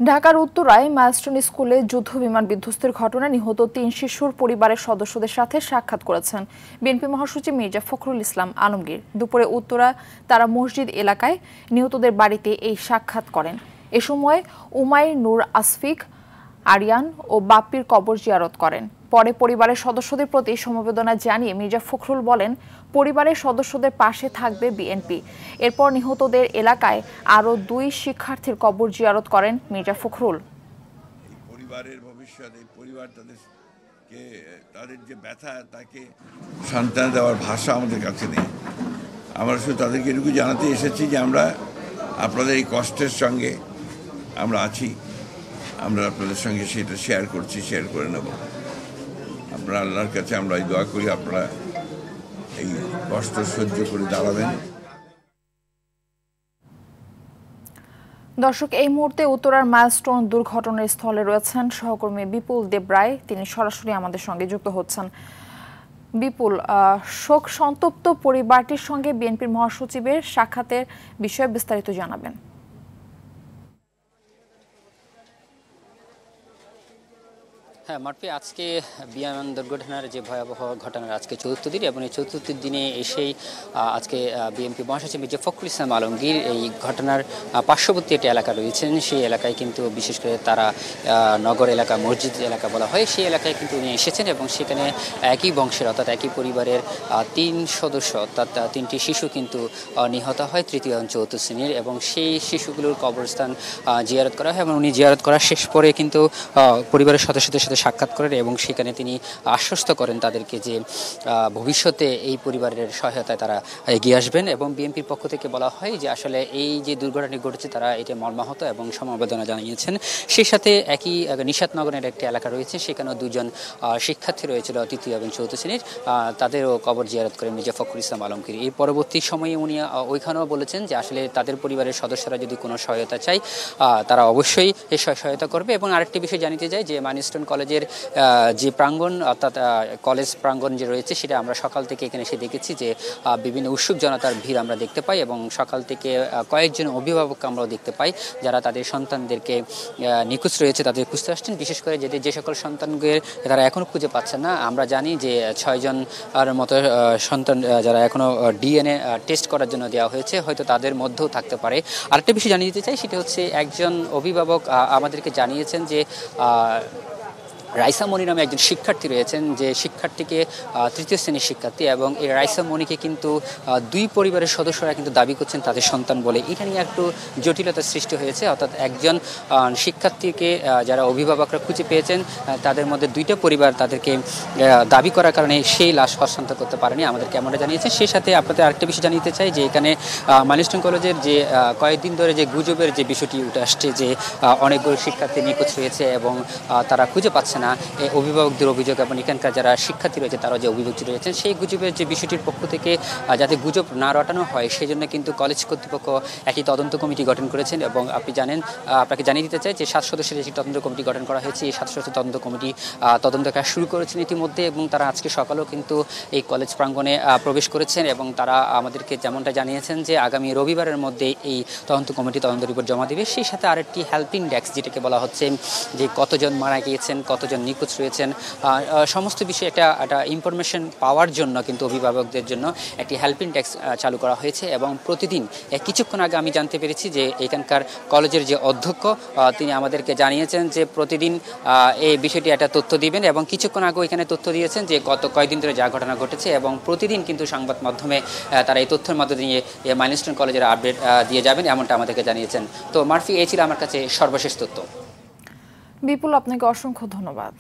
ঢাকার উত্তরায় মাইলস্টোন স্কুলে যুদ্ধ বিমান বিধ্বস্তের ঘটনায় নিহত ৩ শিশুর পরিবারের সদস্যদের সাথে সাক্ষাৎ করেছেন বিএনপি মহাসচিব মির্জা ফখরুল ইসলাম আলমগীর। দুপুরে উত্তরা তারা মসজিদ এলাকায় নিহতদের বাড়িতে এই সাক্ষাৎ করেন। এ সময় উমাইর নূর আসফিক আরিয়ান ও বাপ্পির কবর জিয়ারত করেন। পরে পরিবারের সদস্যদের প্রতি সমবেদনা জানিয়ে মির্জা ফখরুল বলেন, পরিবারের সদস্যদের পাশে থাকবে বিএনপি। এরপর নিহতদের এলাকায় আরও 2 শিক্ষার্থীর কবর জিয়ারত করেন মির্জা ফখরুল। পরিবারের ভবিষ্যতে পরিবার তাদের যে ব্যথা তাকে সন্তান দেওয়ার ভাষা আমাদের কাছে নেই। আমরা শুধু তাদেরকে এটুকু জানাতে এসেছি যে আমরা আপনাদের এই কষ্টের সঙ্গে আমরা আছি, আমরা আপনাদের সঙ্গে সেটা শেয়ার করছি, শেয়ার করে নেব। আপনারা আল্লাহর কাছে আমরা এই দোয়া করি আপনারা এই কষ্ট সহ্য করে দাঁড়াবেন। দর্শক, এই মুহূর্তে উত্তরার মাইলস্টোন দুর্ঘটনার স্থলে রয়েছেন সহকর্মী বিপুল দেবরায়। তিনি সরাসরি আমাদের সঙ্গে যুক্ত হচ্ছেন। বিপুল, শোক সন্তপ্ত পরিবারটির সঙ্গে বিএনপির মহাসচিবের সাক্ষাতের বিষয়ে বিস্তারিত জানাবেন। হ্যাঁ মারফি, আজকে বিমান দুর্ঘটনার যে ভয়াবহ ঘটনার আজকে ৪র্থ দিন এবং এই ৪র্থ দিনে এসেই আজকে বিএনপি মহাসচিব মির্জা ফখরুল ইসলাম আলমগীর এই ঘটনার পার্শ্ববর্তী একটি এলাকা রয়েছেন, সেই এলাকায় কিন্তু বিশেষ করে তারা নগর এলাকা, মসজিদ এলাকা বলা হয়, সেই এলাকায় কিন্তু উনি এসেছেন এবং সেখানে একই বংশের অর্থাৎ একই পরিবারের ৩ সদস্য অর্থাৎ ৩টি শিশু কিন্তু নিহত হয় ৩য় এবং ৪র্থ শ্রেণীর, এবং সেই শিশুগুলোর কবরস্থান জিয়ারত করা হয় এবং উনি জিয়ারত করার শেষ পরে কিন্তু পরিবারের সদস্যদের সাথে সাক্ষাৎ করেন এবং সেখানে তিনি আশ্বস্ত করেন তাদেরকে যে ভবিষ্যতে এই পরিবারের সহায়তায় তারা এগিয়ে আসবেন। এবং বিএনপির পক্ষ থেকে বলা হয় যে আসলে এই যে দুর্ঘটনাটি ঘটেছে তারা এটা মর্মাহত এবং সমবেদনা জানিয়েছেন। সেই সাথে একই নিশাতনগরের একটি এলাকা রয়েছে, সেখানেও 2জন শিক্ষার্থী রয়েছিল 3য় এবং 4র্থ শ্রেণীর, তাদেরও কবর জিয়ারত করেন মির্জা ফখরুল ইসলাম আলমগীর। এই পরবর্তী সময়ে উনি ওইখানেও বলেছেন যে আসলে তাদের পরিবারের সদস্যরা যদি কোনো সহায়তা চায় তারা অবশ্যই এই সহায়তা করবে। এবং আরেকটি বিষয় জানিতে চাই যে মাইলস্টোন কলেজের যে প্রাঙ্গণ অর্থাৎ কলেজ প্রাঙ্গণ যে রয়েছে সেটা আমরা সকাল থেকে এখানে এসে দেখেছি যে বিভিন্ন উৎসুক জনতার ভিড় আমরা দেখতে পাই এবং সকাল থেকে কয়েকজন অভিভাবককে আমরাও দেখতে পাই যারা তাদের সন্তানদেরকে নিখোঁজ রয়েছে তাদের খুঁজতে আসছেন। বিশেষ করে যে সকল সন্তানদের তারা এখনও খুঁজে পাচ্ছেন না, আমরা জানি যে 6 জনের মতো সন্তান যারা এখনও ডিএনএ টেস্ট করার জন্য দেওয়া হয়েছে, হয়তো তাদের মধ্যেও থাকতে পারে। আরেকটা বিষয় জানিয়ে দিতে চাই, সেটা হচ্ছে একজন অভিভাবক আমাদেরকে জানিয়েছেন যে রাইসা মনি নামে একজন শিক্ষার্থী রয়েছেন, যে শিক্ষার্থীকে 3য় শ্রেণীর শিক্ষার্থী, এবং এই রাইসা মনিকে কিন্তু 2 পরিবারের সদস্যরা কিন্তু দাবি করছেন তাদের সন্তান বলে। এটা নিয়ে একটু জটিলতার সৃষ্টি হয়েছে, অর্থাৎ একজন শিক্ষার্থীকে যারা অভিভাবকরা খুঁজে পেয়েছেন তাদের মধ্যে 2টা পরিবার তাদেরকে দাবি করার কারণে সেই লাশ হস্তান্তর করতে পারেনি, আমাদেরকে এমনটা জানিয়েছে। সেই সাথে আপনাদের আরেকটা বিষয় জানিয়ে চাই যে এখানে মাইলস্টোন কলেজের যে কয়েকদিন ধরে যে গুজবের যে বিষয়টি উঠে আসছে যে অনেকগুলো শিক্ষার্থী নিখোঁজ রয়েছে এবং তারা খুঁজে পাচ্ছে না, অভিভাবকদের অভিযোগ এবং এখানকার যারা শিক্ষার্থী রয়েছে তারা যে অভিযোগ রয়েছেন সেই গুজবের যে বিষয়টির পক্ষ থেকে যাতে গুজব না রটানো হয় সেই জন্য কিন্তু কলেজ কর্তৃপক্ষ একটি তদন্ত কমিটি গঠন করেছেন। এবং আপনি জানেন, আপনাকে জানিয়ে দিতে চাই যে 7 সদস্যের একটি তদন্ত কমিটি গঠন করা হয়েছে। এই 7 সদস্যের তদন্ত কমিটি তদন্ত কাজ শুরু করেছেন ইতিমধ্যে, এবং তারা আজকে সকালেও কিন্তু এই কলেজ প্রাঙ্গণে প্রবেশ করেছেন এবং তারা আমাদেরকে যেমনটা জানিয়েছেন যে আগামী রবিবারের মধ্যে এই তদন্ত কমিটি তদন্ত রিপোর্ট জমা দেবে। সেই সাথে আরেকটি হেল্পিং ডেস্ক যেটাকে বলা হচ্ছে যে কতজন মারা গিয়েছেন, কতজন নিখোঁজ রয়েছেন, সমস্ত বিষয়ে একটা ইনফরমেশন পাওয়ার জন্য কিন্তু অভিভাবকদের জন্য একটি হেল্পিং ডেস্ক চালু করা হয়েছে। এবং প্রতিদিন কিছুক্ষণ আগে আমি জানতে পেরেছি যে এখানকার কলেজের যে অধ্যক্ষ তিনি আমাদেরকে জানিয়েছেন যে প্রতিদিন এই বিষয়টি একটা তথ্য দিবেন, এবং কিছুক্ষণ আগেও এখানে তথ্য দিয়েছেন যে গত কয়েকদিন ধরে যা ঘটনা ঘটেছে, এবং প্রতিদিন কিন্তু সংবাদ মাধ্যমে তারা এই তথ্যের মধ্যে দিয়ে মাইলস্টোন কলেজের আপডেট দিয়ে যাবেন, এমনটা আমাদেরকে জানিয়েছেন। তো মারফি, এই ছিল আমার কাছে সর্বশেষ তথ্য। বিপুল, আপনাকে অসংখ্য ধন্যবাদ।